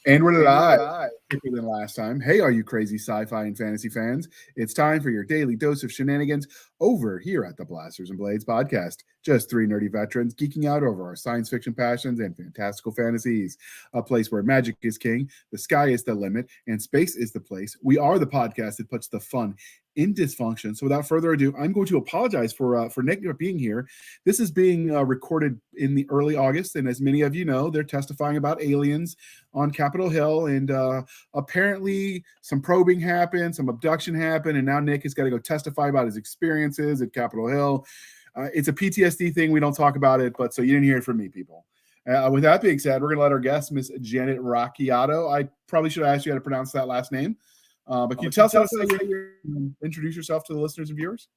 And we're live quicker than last time. Hey, all you crazy sci-fi and fantasy fans. It's time for your daily dose of shenanigans over here at the Blasters and Blades podcast. Just three nerdy veterans geeking out over our science fiction passions and fantastical fantasies. A place where magic is king, the sky is the limit, and space is the place. We are the podcast that puts the fun in dysfunction. So without further ado, I'm going to apologize for Nick not being here. This is being recorded in the early August, and as many of you know, they're testifying about aliens on Capitol Hill, and apparently some probing happened, some abduction happened, and now Nick has got to go testify about his experiences at Capitol Hill. It's a PTSD thing. We don't talk about it, but so you didn't hear it from me, people. With that being said, we're going to let our guest, Miss Janet Racciato. I probably should have asked you how to pronounce that last name. But can you tell us introduce yourself to the listeners and viewers?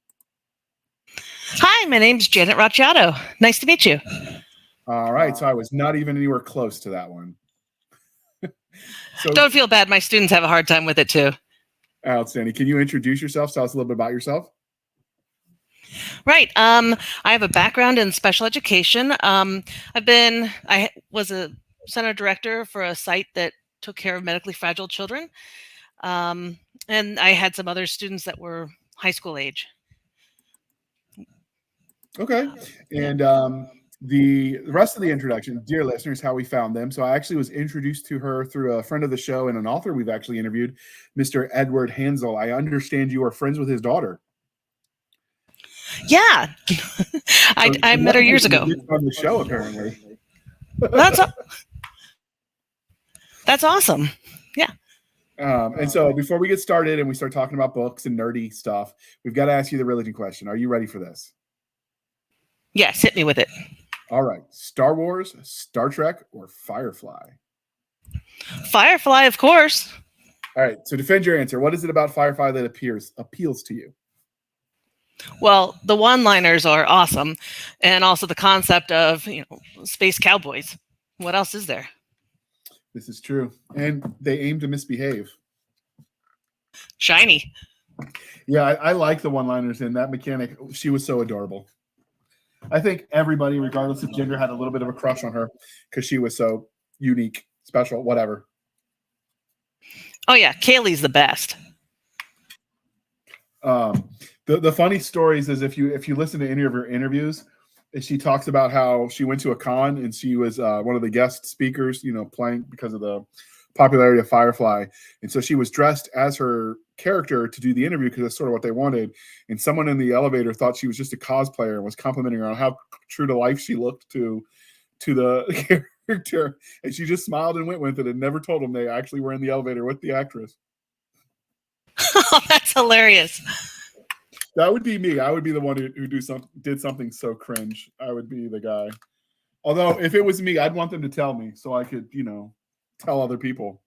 Hi, my name's Janet Racciato. Nice to meet you. All right. So I was not even anywhere close to that one. So, don't feel bad. My students have a hard time with it too. Outstanding. Can you introduce yourself? Tell us a little bit about yourself. Right. I have a background in special education. I was a center director for a site that took care of medically fragile children. And I had some other students that were high school age. Okay. And the rest of the introduction, dear listeners, how we found them. So I actually was introduced to her through a friend of the show and an author we've actually interviewed, Mr. Edward Hansel. I understand you are friends with his daughter. Yeah. I met her years ago. On the show, apparently. That's awesome. Yeah. And so before we get started and we start talking about books and nerdy stuff, we've got to ask you the religion question. Are you ready for this? Yes, hit me with it. All right. Star Wars, Star Trek, or Firefly? Firefly, of course. All right. So defend your answer. What is it about Firefly that appeals to you? Well, the one-liners are awesome. And also the concept of, space cowboys. What else is there? This is true. And they aim to misbehave. Shiny. Yeah, I like the one-liners in that mechanic. She was so adorable. I think everybody, regardless of gender, had a little bit of a crush on her because she was so unique, special, whatever. Oh, yeah. Kaylee's the best. The funny stories is if you listen to any of her interviews, she talks about how she went to a con and she was one of the guest speakers, playing because of the popularity of Firefly. And so she was dressed as her character to do the interview because that's sort of what they wanted. And someone in the elevator thought she was just a cosplayer and was complimenting her on how true to life she looked to the character. And she just smiled and went with it and never told them they actually were in the elevator with the actress. Oh, that's hilarious. That would be me. I would be the one who did something so cringe. I would be the guy. Although if it was me, I'd want them to tell me so I could, tell other people.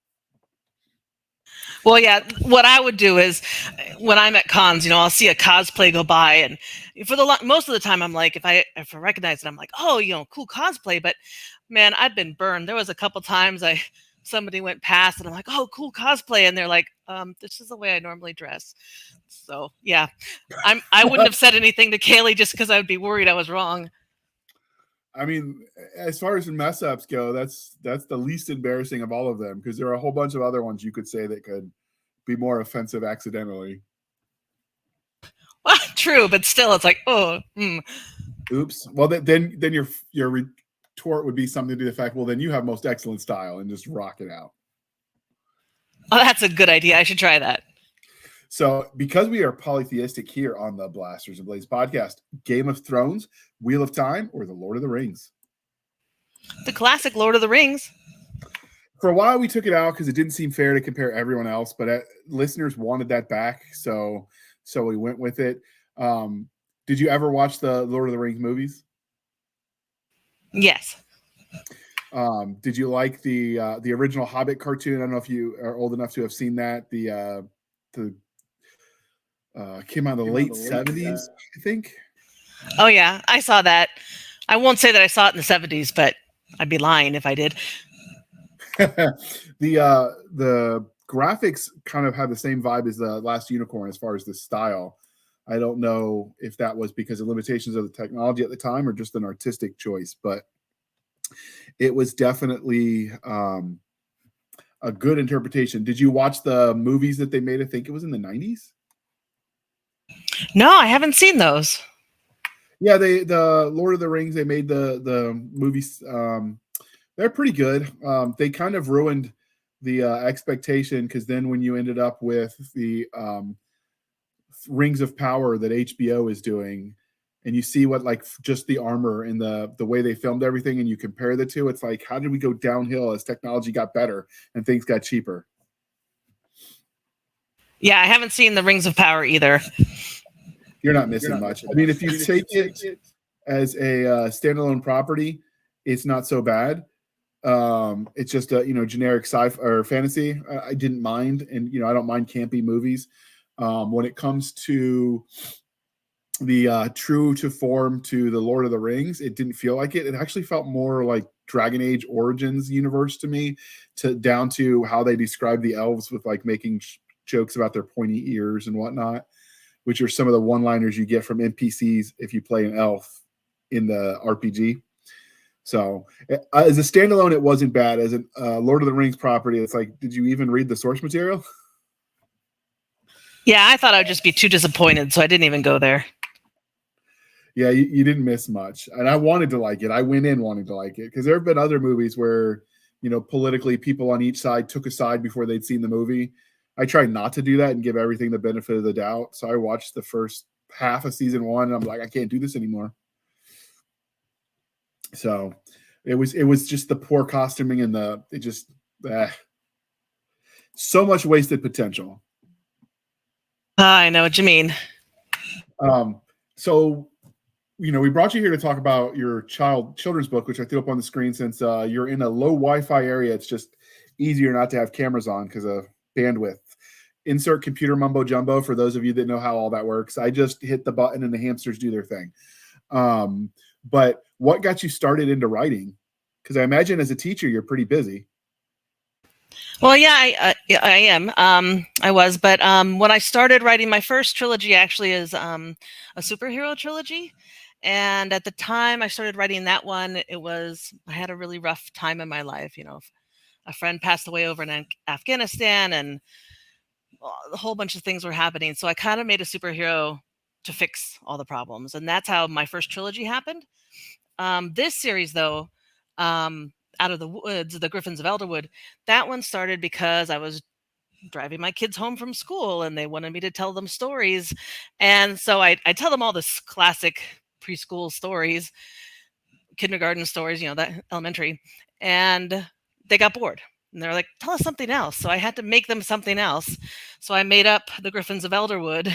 Well, yeah, what I would do is when I'm at cons, I'll see a cosplay go by, and for most of the time I'm like, if I recognize it, I'm like, oh, cool cosplay. But man, I've been burned. There was a couple times somebody went past and I'm like, oh, cool cosplay, and they're like, this is the way I normally dress. So yeah, I wouldn't have said anything to Kaylee just because I would be worried I was wrong. I mean, as far as mess ups go, that's the least embarrassing of all of them because there are a whole bunch of other ones you could say that could be more offensive accidentally. Well, true, but still, it's like, oh, oops. Well, then your retort would be something to the fact, well, then you have most excellent style and just rock it out. Oh, that's a good idea. I should try that. So because we are polytheistic here on the Blasters and Blades podcast, Game of Thrones, Wheel of Time, or The Lord of the Rings? The classic Lord of the Rings. For a while, we took it out because it didn't seem fair to compare everyone else, but listeners wanted that back, so we went with it. Did you ever watch the Lord of the Rings movies? Yes. Did you like the original Hobbit cartoon? I don't know if you are old enough to have seen that. The came out in the late 70s, I think. Oh yeah, I saw that. I won't say that I saw it in the 70s, but I'd be lying if I did. The graphics kind of have the same vibe as The Last Unicorn as far as the style. I don't know if that was because of limitations of the technology at the time or just an artistic choice, but it was definitely a good interpretation. Did you watch the movies that they made? I think it was in the 90s. No, I haven't seen those. Yeah, the Lord of the Rings, they made the movies. They're pretty good. They kind of ruined the expectation, because then when you ended up with the Rings of Power that HBO is doing, and you see what, like, just the armor and the way they filmed everything, and you compare the two, it's like, how did we go downhill as technology got better and things got cheaper? Yeah, I haven't seen the Rings of Power either. You're not missing much. I mean, if you take it as a standalone property, it's not so bad. It's just a generic sci-fi or fantasy. I didn't mind, and I don't mind campy movies. When it comes to the true to form to the Lord of the Rings, it didn't feel like it. It actually felt more like Dragon Age Origins universe to me, down to how they describe the elves with like making jokes about their pointy ears and whatnot, which are some of the one-liners you get from NPCs if you play an elf in the RPG. So as a standalone, it wasn't bad. As a Lord of the Rings property, it's like, did you even read the source material? Yeah, I thought I would just be too disappointed, so I didn't even go there. Yeah, you didn't miss much. And I wanted to like it. I went in wanting to like it, because there have been other movies where, politically people on each side took a side before they'd seen the movie. I tried not to do that and give everything the benefit of the doubt. So I watched the first half of season 1, and I'm like, I can't do this anymore. So it was just the poor costuming and so much wasted potential. I know what you mean. So we brought you here to talk about your children's book, which I threw up on the screen. Since you're in a low Wi-Fi area, it's just easier not to have cameras on because of bandwidth. Insert computer mumbo jumbo for those of you that know how all that works. I just hit the button and the hamsters do their thing. But what got you started into writing? Because I imagine as a teacher, you're pretty busy. Well, yeah, I am. I was, but when I started writing, my first trilogy actually is a superhero trilogy. And at the time I started writing that one, I had a really rough time in my life. A friend passed away over in Afghanistan, and a whole bunch of things were happening. So I kind of made a superhero to fix all the problems. And that's how my first trilogy happened. This series, though, Out of the Woods, The Griffins of Elderwood, that one started because I was driving my kids home from school and they wanted me to tell them stories. And so I tell them all this classic preschool stories, kindergarten stories, that elementary. And they got bored. And they're like, tell us something else. So I had to make them something else. So I made up The Griffins of Elderwood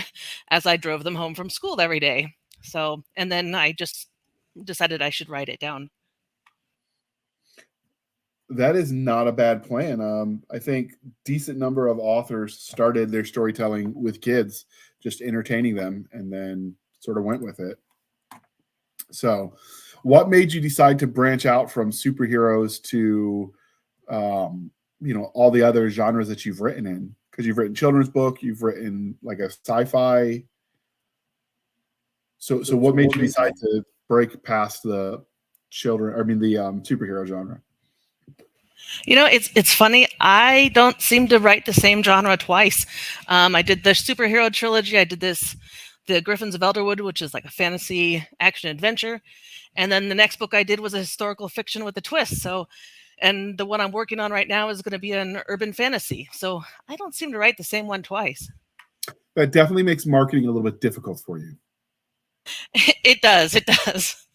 as I drove them home from school every day. So, and then I just decided I should write it down. That is not a bad plan. I think decent number of authors started their storytelling with kids, just entertaining them, and then sort of went with it. So what made you decide to branch out from superheroes to, all the other genres that you've written in? Because you've written children's book, you've written like a sci-fi. So what made you decide to break past the superhero genre? It's funny. I don't seem to write the same genre twice. I did the superhero trilogy. I did The Griffins of Elderwood, which is like a fantasy action adventure. And then the next book I did was a historical fiction with a twist. So, and the one I'm working on right now is going to be an urban fantasy. So I don't seem to write the same one twice. That definitely makes marketing a little bit difficult for you. It does. It does.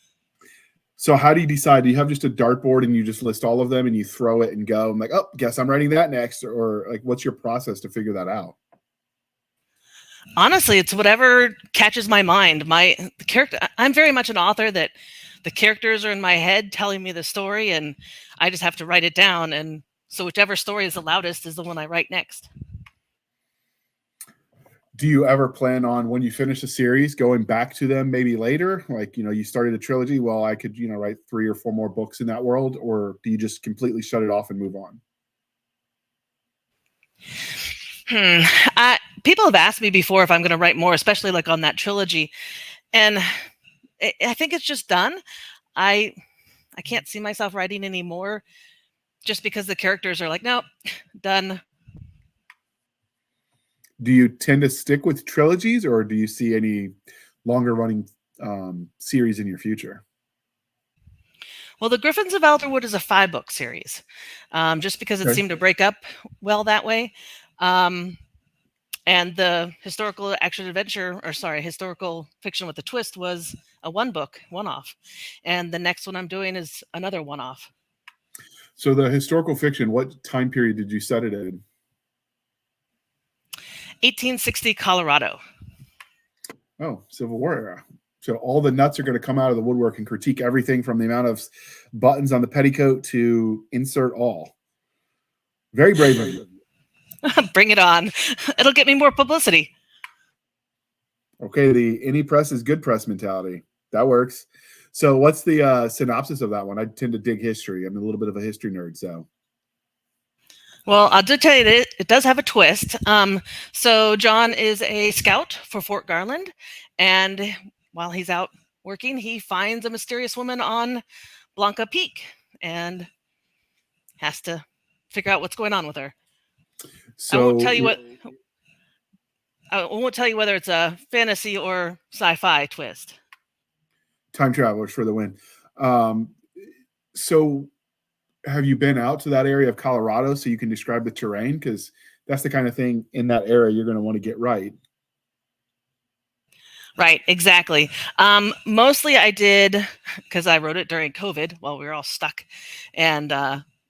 So how do you decide? Do you have just a dartboard and you just list all of them and you throw it and go? I'm like, oh, guess I'm writing that next. Or like, what's your process to figure that out? Honestly, it's whatever catches my mind. The character. I'm very much an author that the characters are in my head telling me the story, and I just have to write it down. And so whichever story is the loudest is the one I write next. Do you ever plan on, when you finish a series, going back to them maybe later? Like, you started a trilogy. Well, I could, write 3 or 4 more books in that world. Or do you just completely shut it off and move on? People have asked me before if I'm going to write more, especially like on that trilogy. And I think it's just done. I can't see myself writing anymore. just because the characters are like, nope, done. Do you tend to stick with trilogies, or do you see any longer running series in your future? Well, the Griffins of Elderwood is a 5-book series, just because it Okay. seemed to break up well that way. And the historical historical fiction with a twist was a 1-book one-off, and the next one I'm doing is another one-off. So the historical fiction, what time period did you set it in? 1860 Colorado. Oh, Civil War era. So all the nuts are going to come out of the woodwork and critique everything from the amount of buttons on the petticoat to insert all. Very brave of you. Bring it on. It'll get me more publicity. Okay, the any press is good press mentality. That works. So what's the synopsis of that one? I tend to dig history. I'm a little bit of a history nerd, so. Well, I'll just tell you that it does have a twist. So John is a scout for Fort Garland, and while he's out working, he finds a mysterious woman on Blanca Peak and has to figure out what's going on with her. So I won't tell you I won't tell you whether it's a fantasy or sci-fi twist. Time travelers for the win. So have you been out to that area of Colorado so you can describe the terrain? Because that's the kind of thing in that area you're going to want to get right. Right, exactly. Mostly I did because I wrote it during COVID while we were all stuck, and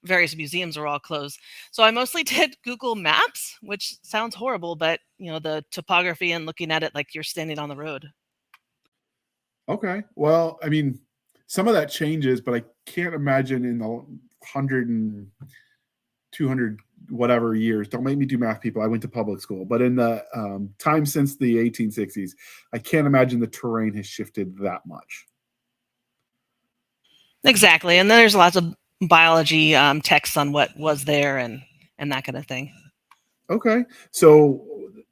various museums were all closed. So I mostly did Google Maps, which sounds horrible, but the topography and looking at it like you're standing on the road. Okay. Well, I mean, some of that changes, but I can't imagine in the 100 and 200 whatever years. Don't make me do math, people. I went to public school, but in the time since the 1860s, I can't imagine the terrain has shifted that much. Exactly, and then there's lots of biology texts on what was there and that kind of thing. Okay, so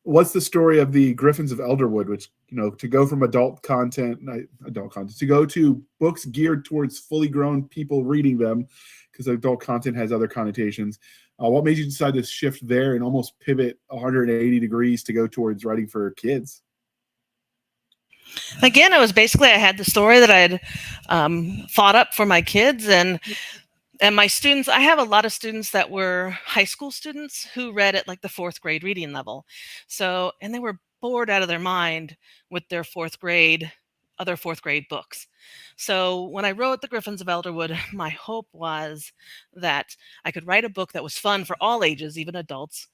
what's the story of the Griffins of Elderwood? Which to go from adult content to go to books geared towards fully grown people reading them, because adult content has other connotations. What made you decide to shift there and almost pivot 180 degrees to go towards writing for kids? Again, it was basically I had the story that I had thought up for my kids and my students. I have a lot of students that were high school students who read at like the 4th grade reading level. So, and they were bored out of their mind with their other 4th grade books. So when I wrote The Griffins of Elderwood, my hope was that I could write a book that was fun for all ages, even adults,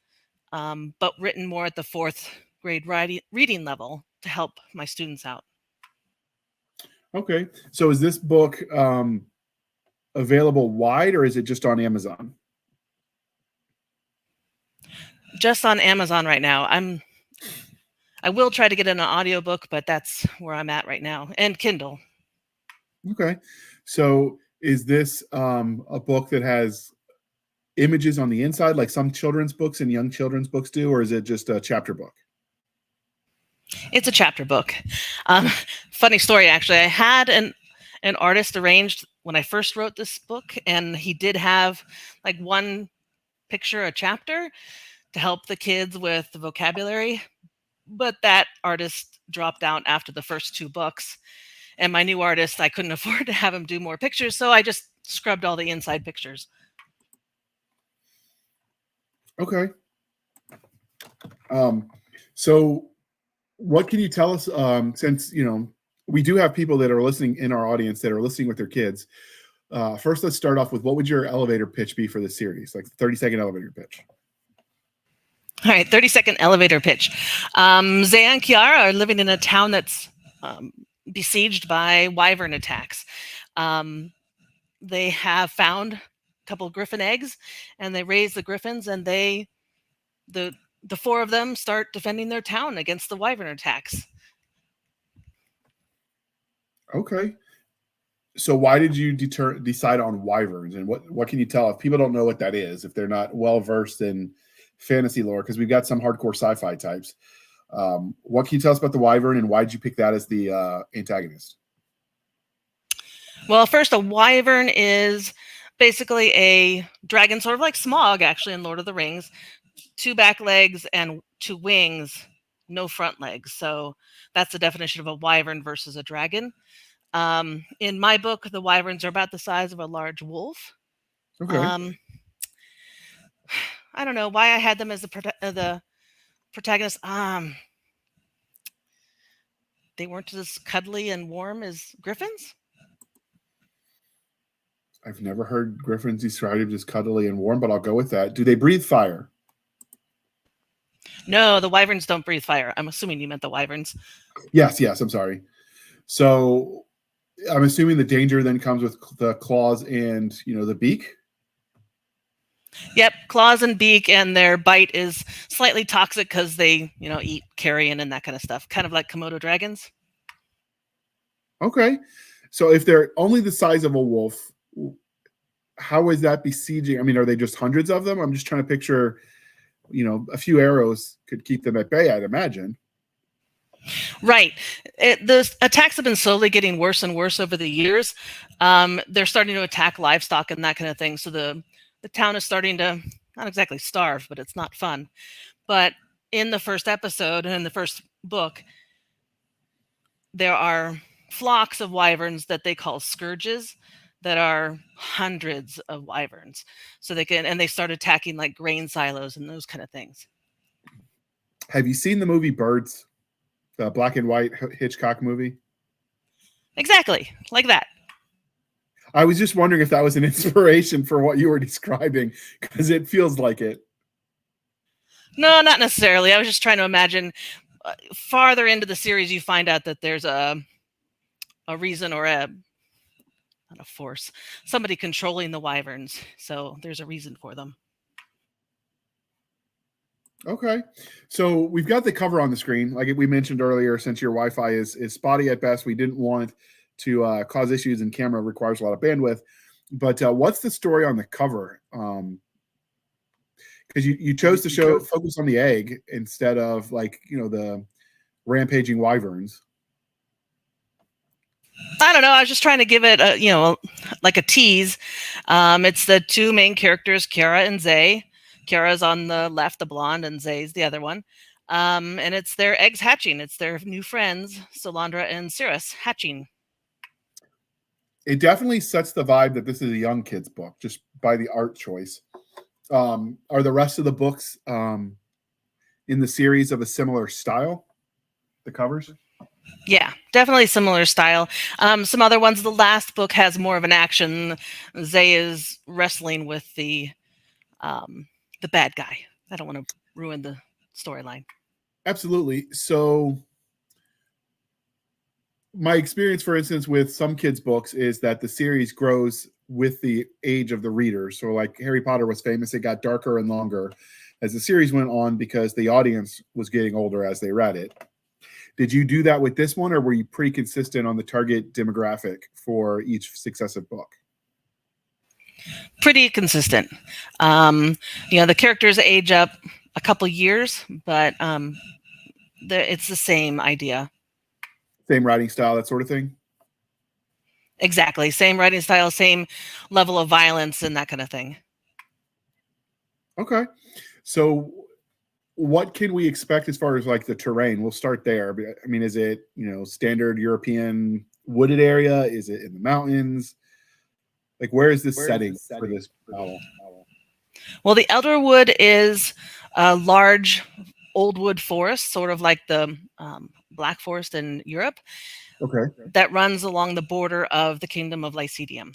but written more at the 4th grade reading level to help my students out. Okay. So is this book available wide, or is it just on Amazon? Just on Amazon right now. I will try to get an audiobook, but that's where I'm at right now, and Kindle. Okay. So is this a book that has images on the inside like some children's books and young children's books do, or is it just a chapter book? It's a chapter book. Funny story, actually. I had an artist arranged when I first wrote this book, and he did have like one picture a chapter to help the kids with the vocabulary, but that artist dropped out after the first 2 books. And my new artist, I couldn't afford to have him do more pictures, so I just scrubbed all the inside pictures. Okay. So what can you tell us, since we do have people that are listening in our audience that are listening with their kids. First, let's start off with, what would your elevator pitch be for this series? Like 30-second elevator pitch. All right, 30-second elevator pitch. Zaya and Kiara are living in a town that's besieged by wyvern attacks. They have found a couple of griffin eggs, and they raise the griffins, and the 4 of them start defending their town against the wyvern attacks. Okay. So why did you decide on wyverns, and what can you tell if people don't know what that is, if they're not well versed in fantasy lore? Because we've got some hardcore sci-fi types. What can you tell us about the wyvern, and why did you pick that as the antagonist? Well, first, a wyvern is Basically, a dragon, sort of like Smaug, actually, in Lord of the Rings. 2 back legs and 2 wings, no front legs. So that's the definition of a wyvern versus a dragon. In my book, the wyverns are about the size of a large wolf. Okay. Um, I don't know why I had them as the protagonist. They weren't as cuddly and warm as griffins. I've never heard griffins described as cuddly and warm, but I'll go with that. Do they breathe fire? No, the wyverns don't breathe fire. I'm assuming you meant the wyverns. Yes, I'm sorry. So I'm assuming the danger then comes with the claws and the beak. Yep, claws and beak, and their bite is slightly toxic because they, eat carrion and that kind of stuff, kind of like Komodo dragons. Okay. So if they're only the size of a wolf, how is that besieging? I mean, are they just hundreds of them? I'm just trying to picture, a few arrows could keep them at bay, I'd imagine. Right. The attacks have been slowly getting worse and worse over the years. They're starting to attack livestock and that kind of thing. So the town is starting to not exactly starve, but it's not fun. But in the first episode and in the first book, there are flocks of wyverns that they call scourges that are hundreds of wyverns. So they start attacking like grain silos and those kind of things. Have you seen the movie Birds, the black and white Hitchcock movie? Exactly, like that. I was just wondering if that was an inspiration for what you were describing, because it feels like it. No, not necessarily. I was just trying to imagine farther into the series, you find out that there's a reason or not a force, somebody controlling the wyverns. So there's a reason for them. Okay. So we've got the cover on the screen. Like we mentioned earlier, since your Wi-Fi is spotty at best, we didn't want to cause issues, and camera requires a lot of bandwidth. But what's the story on the cover? Because you chose to focus on the egg instead of the rampaging wyverns. I don't know. I was just trying to give it like a tease. It's the 2 main characters, Kiara and Zay. Kiara's on the left, the blonde, and Zay's the other one. And it's their eggs hatching. It's their new friends, Solandra and Cirrus, hatching. It definitely sets the vibe that this is a young kid's book, just by the art choice. Are the rest of the books in the series of a similar style? The covers? Yeah, definitely similar style. Some other ones, the last book has more of an action. Zay is wrestling with the bad guy. I don't want to ruin the storyline. Absolutely. So my experience, for instance, with some kids' books is that the series grows with the age of the reader. So like Harry Potter was famous, it got darker and longer as the series went on because the audience was getting older as they read it. Did you do that with this one, or were you pretty consistent on the target demographic for each successive book? Pretty consistent. The characters age up a couple years, but it's the same idea. Same writing style, that sort of thing? Exactly. Same writing style, same level of violence and that kind of thing. Okay. So what can we expect as far as like the terrain? We'll start there. I mean, is it, standard European wooded area? Is it in the mountains? Like, where is this setting for this novel? Well, the Elderwood is a large old wood forest, sort of like the Black Forest in Europe. Okay. That runs along the border of the Kingdom of Lycedium.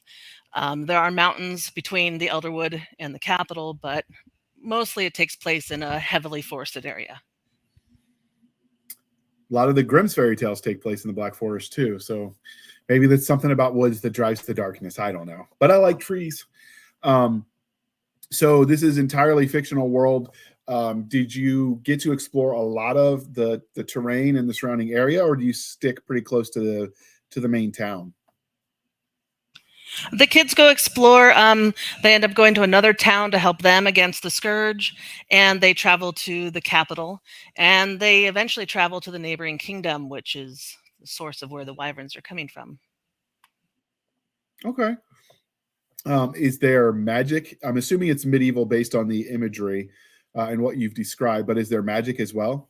There are mountains between the Elderwood and the capital, but mostly it takes place in a heavily forested area. A lot of the Grimm's fairy tales take place in the Black Forest too. So maybe that's something about woods that drives the darkness. I don't know, but I like trees. So this is entirely fictional world. Did you get to explore a lot of the terrain and the surrounding area, or do you stick pretty close to the main town? The kids go explore. They end up going to another town to help them against the scourge, and they travel to the capital, and they eventually travel to the neighboring kingdom, which is the source of where the wyverns are coming from. Okay. Is there magic? I'm assuming it's medieval based on the imagery and what you've described, but is there magic as well?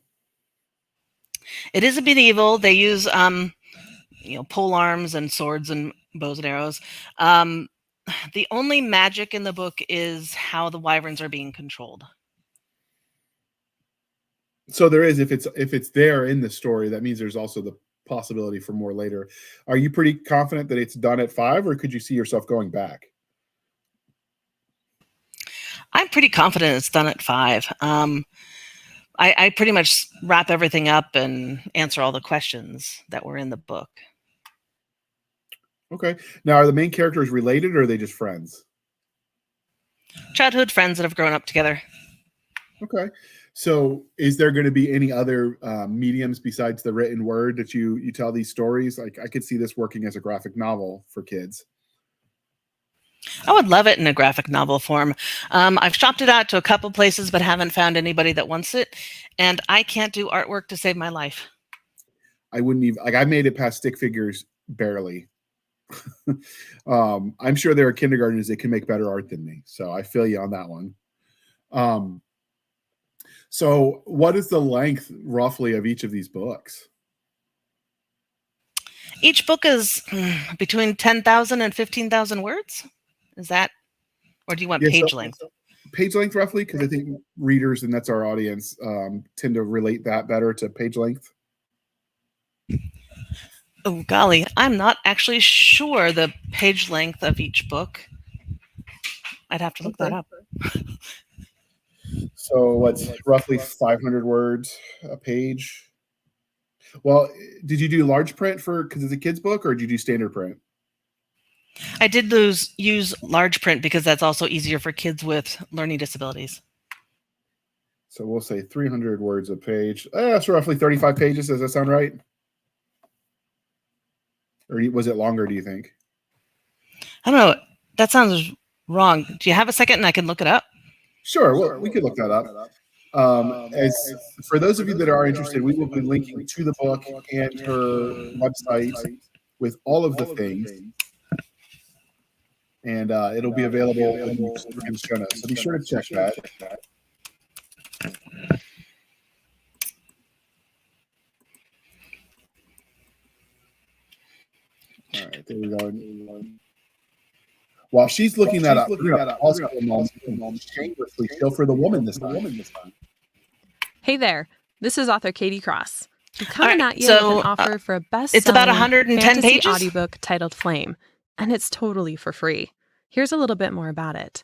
It is a medieval. They use pole arms and swords and bows and arrows. Um, the only magic in the book is how the wyverns are being controlled. So there is, if it's there in the story, that means there's also the possibility for more later. Are you pretty confident that it's done at 5, or could you see yourself going back? I'm pretty confident it's done at 5. I pretty much wrap everything up and answer all the questions that were in the book. Okay. Now, are the main characters related, or are they just friends? Childhood friends that have grown up together. Okay. So, is there going to be any other mediums besides the written word that you tell these stories? Like, I could see this working as a graphic novel for kids. I would love it in a graphic novel form. I've shopped it out to a couple places, but haven't found anybody that wants it. And I can't do artwork to save my life. I wouldn't even like. I made it past stick figures barely. I'm sure there are kindergartners that can make better art than me, so I feel you on that one. Um, so, what is the length roughly of each of these books? Each book is between 10,000 and 15,000 words. Is that, or do you want page length? Page length roughly, because I think readers, and that's our audience, tend to relate that better to page length. Oh, golly. I'm not actually sure the page length of each book. I'd have to look that up. So what's roughly 500 words a page? Well, did you do large print because it's a kid's book, or did you do standard print? I did use large print because that's also easier for kids with learning disabilities. So we'll say 300 words a page. That's roughly 35 pages. Does that sound right? Or was it longer, do you think? I don't know. That sounds wrong. Do you have a second and I can look it up? Sure. Well, we could look that up. As for those of you that are interested, we will be linking to the book and her website with all of the things. And it'll be available in the show notes. So be sure to check that. All right, there we go. While she's looking that up, also shamelessly feel for the woman this time. Hey there, this is author Katie Cross. I'm coming at you with an offer for a best-selling it's about 110 fantasy pages? audiobook titled Flame, and it's totally for free. Here's a little bit more about it.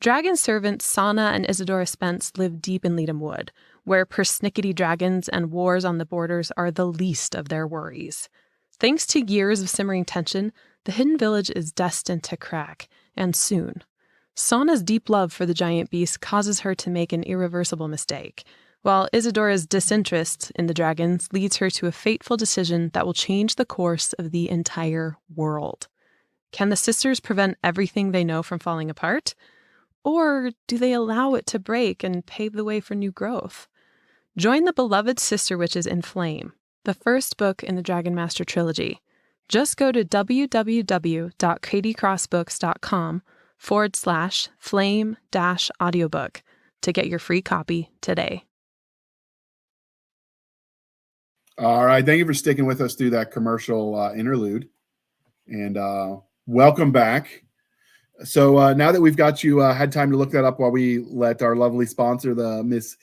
Dragon servants Sana and Isadora Spence live deep in Leadham Wood, where persnickety dragons and wars on the borders are the least of their worries. Thanks to years of simmering tension, the hidden village is destined to crack, and soon. Sana's deep love for the giant beast causes her to make an irreversible mistake, while Isadora's disinterest in the dragons leads her to a fateful decision that will change the course of the entire world. Can the sisters prevent everything they know from falling apart? Or do they allow it to break and pave the way for new growth? Join the beloved sister witches in Flame, the first book in the Dragon Master trilogy. Just go to www.katiecrossbooks.com/flame-audiobook to get your free copy today. All right. Thank you for sticking with us through that commercial interlude. And welcome back. So now that we've got you had time to look that up while we let our lovely sponsor, the Miss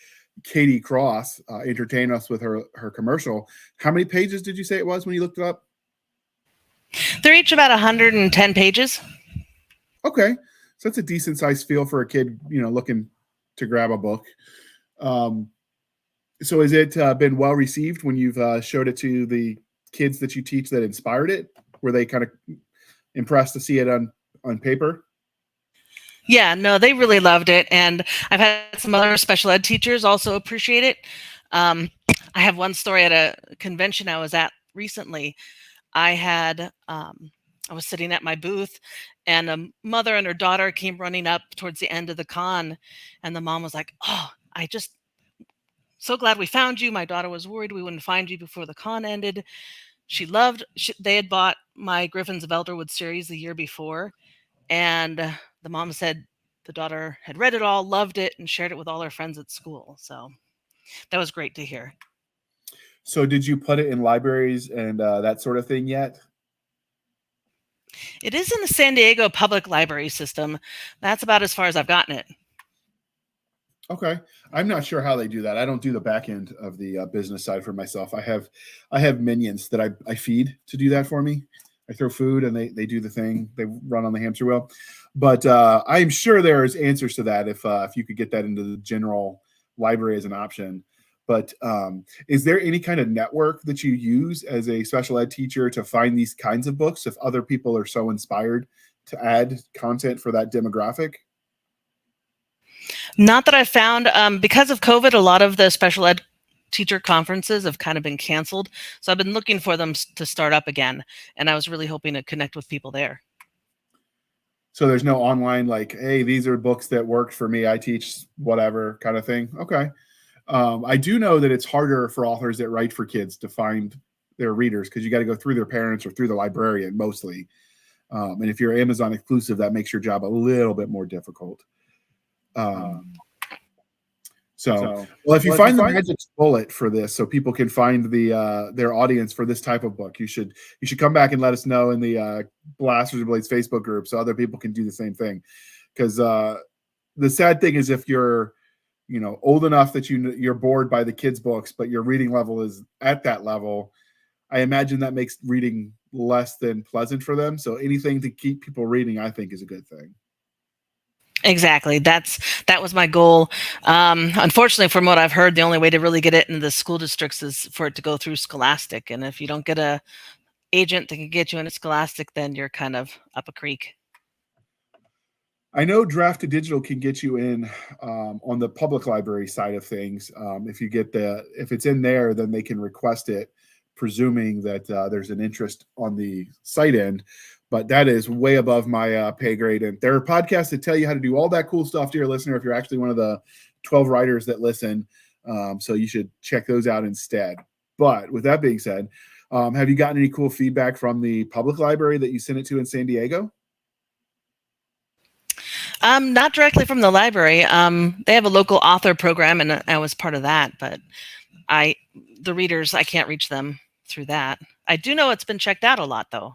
Katie Cross, entertain us with her commercial. How many pages did you say it was when you looked it up? They're each about 110 pages. Okay. So that's a decent sized feel for a kid, looking to grab a book. So has it been well received when you've showed it to the kids that you teach that inspired it? Were they kind of impressed to see it on paper? Yeah, no, they really loved it. And I've had some other special ed teachers also appreciate it. I have one story at a convention I was at recently. I was sitting at my booth and a mother and her daughter came running up towards the end of the con. And the mom was like, "Oh, so glad we found you. My daughter was worried we wouldn't find you before the con ended." They had bought my Griffins of Elderwood series the year before. And the mom said the daughter had read it all, loved it, and shared it with all her friends at school. So that was great to hear. So did you put it in libraries and that sort of thing yet? It is in the San Diego public library system. That's about as far as I've gotten it. Okay, I'm not sure how they do that. I don't do the back end of the business side for myself. I have minions that I feed to do that for me. I throw food and they do the thing. They run on the hamster wheel. But I'm sure there's answers to that if you could get that into the general library as an option. But is there any kind of network that you use as a special ed teacher to find these kinds of books if other people are so inspired to add content for that demographic? Not that I've found. Because of COVID, a lot of the special ed teacher conferences have kind of been canceled. So I've been looking for them to start up again. And I was really hoping to connect with people there. So there's no online like, hey, these are books that worked for me. I teach whatever kind of thing. Okay. I do know that it's harder for authors that write for kids to find their readers because you got to go through their parents or through the librarian mostly. And if you're Amazon exclusive, that makes your job a little bit more difficult. Well, if you find the magic bullet for this, so people can find their audience for this type of book, you should come back and let us know in the Blasters and Blades Facebook group, so other people can do the same thing. Because the sad thing is, if you're old enough that you're bored by the kids' books, but your reading level is at that level, I imagine that makes reading less than pleasant for them. So anything to keep people reading, I think, is a good thing. Exactly. That was my goal. Unfortunately, from what I've heard, the only way to really get it into the school districts is for it to go through Scholastic. And if you don't get a agent that can get you into Scholastic, then you're kind of up a creek. I know Draft to Digital can get you in on the public library side of things. If it's in there, then they can request it, presuming that there's an interest on the site end. But that is way above my pay grade. And there are podcasts that tell you how to do all that cool stuff, dear listener, if you're actually one of the 12 writers that listen. So you should check those out instead. But with that being said, have you gotten any cool feedback from the public library that you sent it to in San Diego? Not directly from the library. They have a local author program, and I was part of that. But the readers, I can't reach them through that. I do know it's been checked out a lot, though.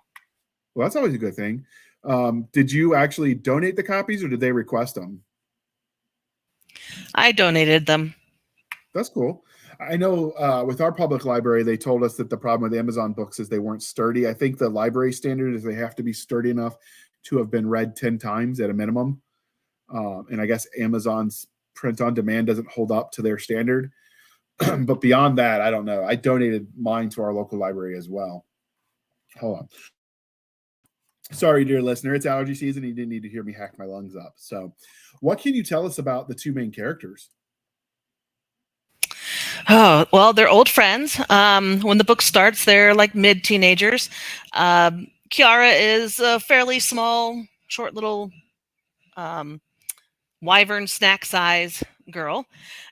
Well, that's always a good thing. Did you actually donate the copies, or did they request them? I donated them. That's cool. I know with our public library, they told us that the problem with Amazon books is they weren't sturdy. I think the library standard is they have to be sturdy enough to have been read 10 times at a minimum. And I guess Amazon's print on demand doesn't hold up to their standard. But beyond that, I don't know. I donated mine to our local library as well. Hold on. Sorry, dear listener, it's allergy season. You didn't need to hear me hack my lungs up. So what can you tell us about the two main characters? Oh, well, they're old friends. When the book starts, they're like mid-teenagers. Kiara is a fairly small, short little wyvern snack size girl.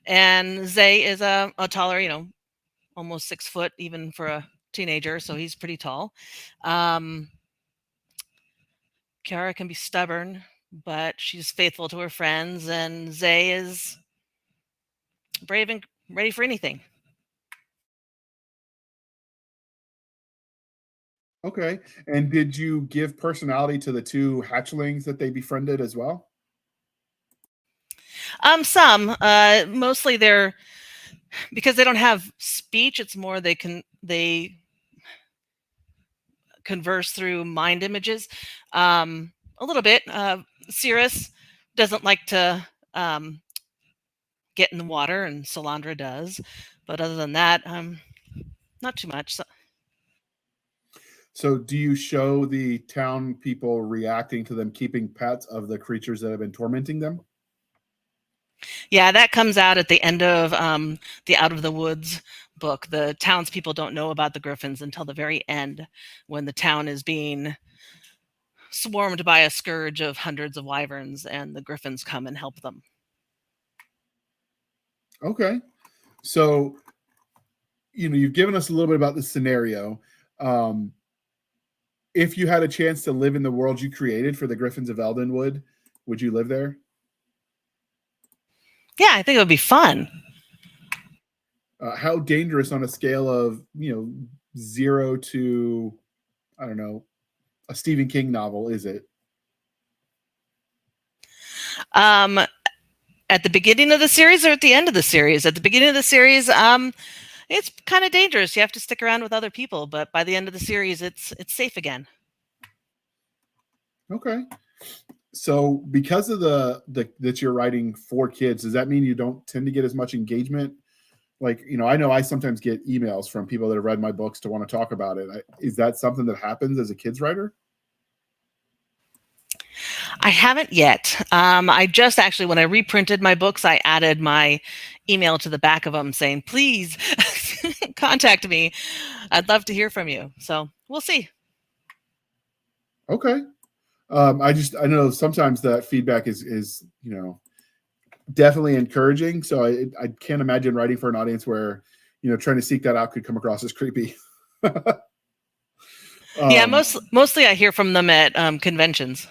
And Zay is a taller, almost 6 foot, even for a teenager. So he's pretty tall. Kiara can be stubborn, but she's faithful to her friends. And Zay is brave and ready for anything. Okay. And did you give personality to the two hatchlings that they befriended as well? Some. Mostly they're because they don't have speech. It's more they converse through mind images. A little bit. Cirrus doesn't like to get in the water, and Solandra does. But other than that, not too much. So do you show the town people reacting to them keeping pets of the creatures that have been tormenting them? Yeah, that comes out at the end of the Out of the Woods book. The townspeople don't know about the griffins until the very end, when the town is being swarmed by a scourge of hundreds of wyverns, and the griffins come and help them. Okay. So, you've given us a little bit about the scenario. if you had a chance to live in the world you created for the Griffins of Eldenwood, would you live there? Yeah, I think it would be fun. How dangerous on a scale of 0 to, I don't know, a Stephen King novel is it? At the beginning of the series or at the end of the series? At the beginning of the series, it's kind of dangerous. You have to stick around with other people, but by the end of the series, it's safe again. Okay. So because of the that you're writing for kids, does that mean you don't tend to get as much engagement? Like, I know I sometimes get emails from people that have read my books to want to talk about it. Is that something that happens as a kids writer? I haven't yet. I just actually, when I reprinted my books, I added my email to the back of them saying, please contact me. I'd love to hear from you. So we'll see. Okay. I know sometimes that feedback is definitely encouraging. So I can't imagine writing for an audience where, trying to seek that out could come across as creepy. Yeah, mostly I hear from them at conventions.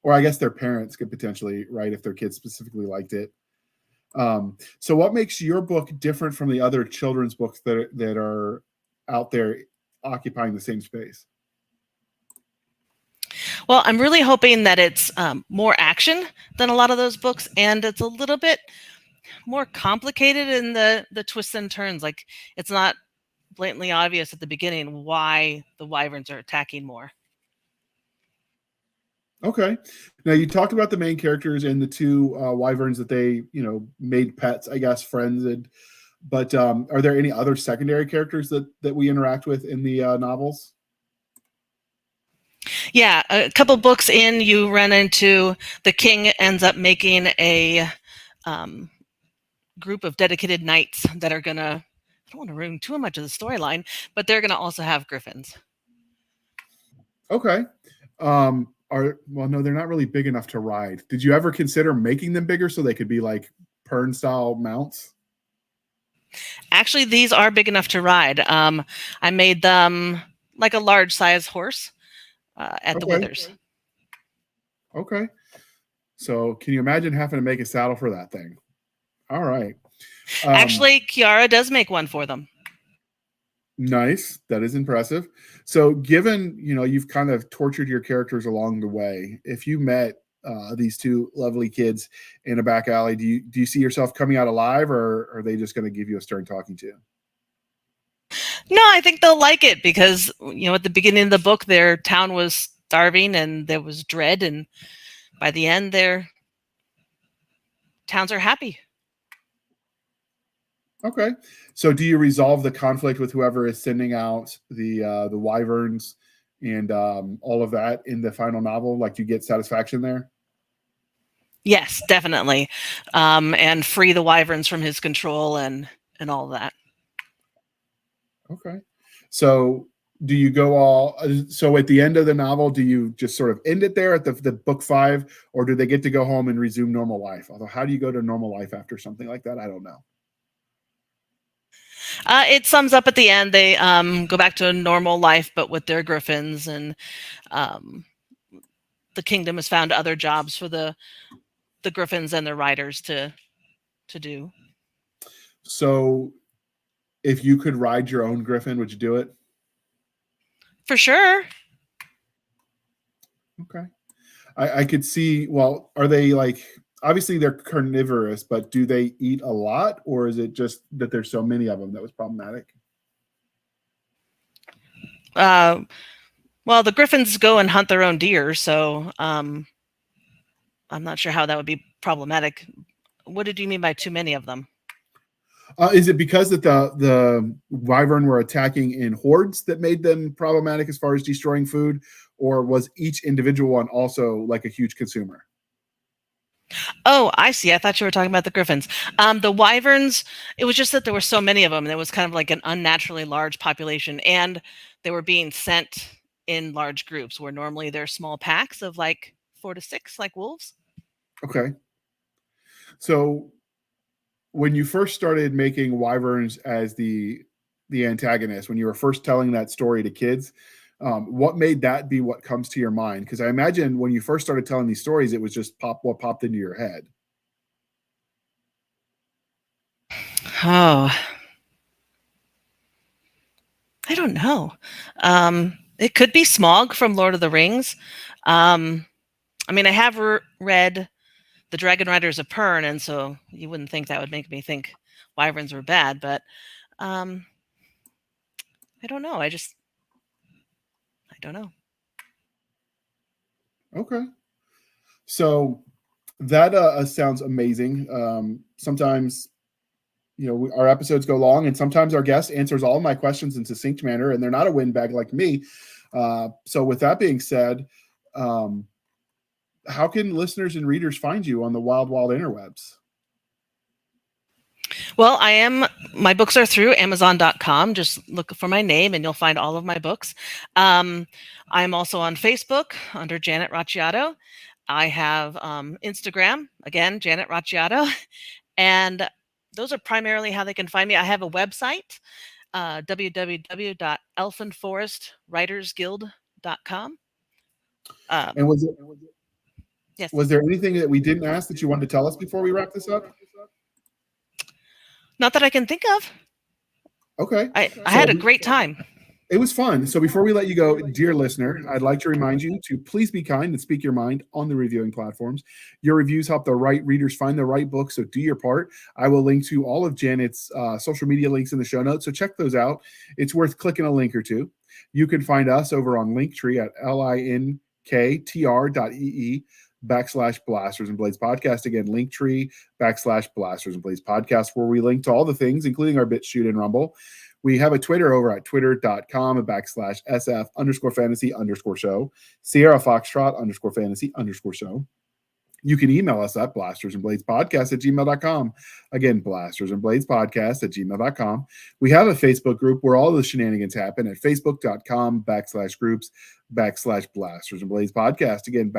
Or I guess their parents could potentially write if their kids specifically liked it. So what makes your book different from the other children's books that are out there occupying the same space? Well, I'm really hoping that it's more action than a lot of those books, and it's a little bit more complicated in the twists and turns. Like, it's not blatantly obvious at the beginning why the wyverns are attacking more. Okay. Now you talked about the main characters and the two wyverns that they, made pets, I guess, friends. But are there any other secondary characters that we interact with in the novels? Yeah, a couple books in, you run into the king ends up making a group of dedicated knights that are gonna. I don't want to ruin too much of the storyline, but they're gonna also have griffins. Okay. No, they're not really big enough to ride. Did you ever consider making them bigger so they could be like Pern style mounts? Actually, these are big enough to ride. I made them like a large size horse at the Okay. Withers. Okay. So can you imagine having to make a saddle for that thing? All right. Actually, Kiara does make one for them. Nice. That is impressive. So given, you've kind of tortured your characters along the way, if you met these two lovely kids in a back alley, do you see yourself coming out alive, or are they just going to give you a stern talking to? No, I think they'll like it because, at the beginning of the book, their town was starving and there was dread. And by the end, their towns are happy. Okay. So do you resolve the conflict with whoever is sending out the wyverns and all of that in the final novel? Like, do you get satisfaction there? Yes, definitely. And free the wyverns from his control and all of that. Okay. So do you go all so at the end of the novel, do you just sort of end it there at the book 5, or do they get to go home and resume normal life? Although, how do you go to normal life after something like that? I don't know. It sums up at the end. They go back to a normal life, but with their griffins, and the kingdom has found other jobs for the griffins and their riders to do. So if you could ride your own griffin, would you do it? For sure. Okay. I could see, well, are they like, obviously they're carnivorous, but do they eat a lot, or is it just that there's so many of them that was problematic? Well, the griffins go and hunt their own deer, so I'm not sure how that would be problematic. What did you mean by too many of them? Is it because that the wyvern were attacking in hordes that made them problematic as far as destroying food, or was each individual one also like a huge consumer? Oh, I see. I thought you were talking about the griffins. The wyverns, it was just that there were so many of them, and it was kind of like an unnaturally large population, and they were being sent in large groups where normally they're small packs of like 4 to 6, like wolves. Okay. So when you first started making wyverns as the antagonist, when you were first telling that story to kids, What made that be what comes to your mind? Because I imagine when you first started telling these stories, it was just what popped into your head. Oh, I don't know. It could be Smaug from Lord of the Rings. I mean, I have read The Dragon Riders of Pern, and so you wouldn't think that would make me think wyverns were bad, but I don't know. I don't know. Okay. So that sounds amazing. Sometimes, our episodes go long, and sometimes our guest answers all of my questions in succinct manner, and they're not a windbag like me. So with that being said, how can listeners and readers find you on the wild, wild interwebs? Well, my books are through Amazon.com. Just look for my name and you'll find all of my books. I'm also on Facebook under Janet Racciato. I have Instagram, again, Janet Racciato. And those are primarily how they can find me. I have a website, www.elfenforestwritersguild.com. And Yes. was there anything that we didn't ask that you wanted to tell us before we wrap this up? Not that I can think of. Okay. I had a great time. It was fun. So before we let you go, dear listener, I'd like to remind you to please be kind and speak your mind on the reviewing platforms. Your reviews help the right readers find the right book, so do your part. I will link to all of Janet's social media links in the show notes, so check those out. It's worth clicking a link or two. You can find us over on Linktree at linktr.ee/Blasters and Blades podcast. Again, Linktree/Blasters and Blades podcast, where we link to all the things, including our BitChute and Rumble. We have a Twitter over at twitter.com/SF_fantasy_show, Sierra Foxtrot _fantasy_show. You can email us at blastersandbladespodcast@gmail.com. Again, blastersandbladespodcast@gmail.com. We have a Facebook group where all the shenanigans happen at facebook.com/groups/Blasters and Blades podcast. Again,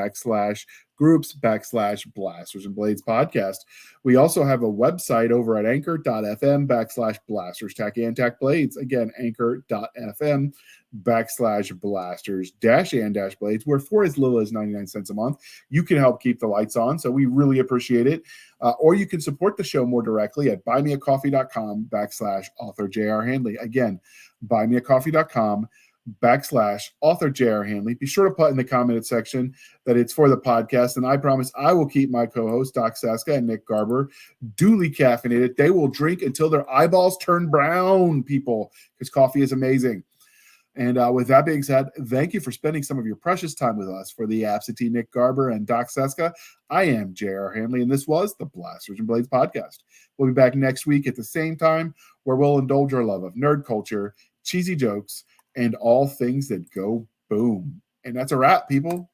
/groups/Blasters and Blades podcast. We also have a website over at anchor.fm/Blasters Tack Blades. Again, anchor.fm/Blasters-and-Blades, where for as little as 99 cents a month, you can help keep the lights on. So we really appreciate it. Or you can support the show more directly at buymeacoffee.com/author J.R. Handley. Again, buymeacoffee.com/author J.R. Handley. Be sure to put in the comment section that it's for the podcast, and I promise I will keep my co-hosts Doc Cisca and Nick Garber duly caffeinated. They will drink until their eyeballs turn brown, people, because coffee is amazing. And with that being said, thank you for spending some of your precious time with us. For the absentee Nick Garber and Doc Cisca, I am J.R. Handley, and this was the Blasters and Blades podcast. We'll be back next week at the same time, where we'll indulge our love of nerd culture, cheesy jokes, and all things that go boom. And that's a wrap, people.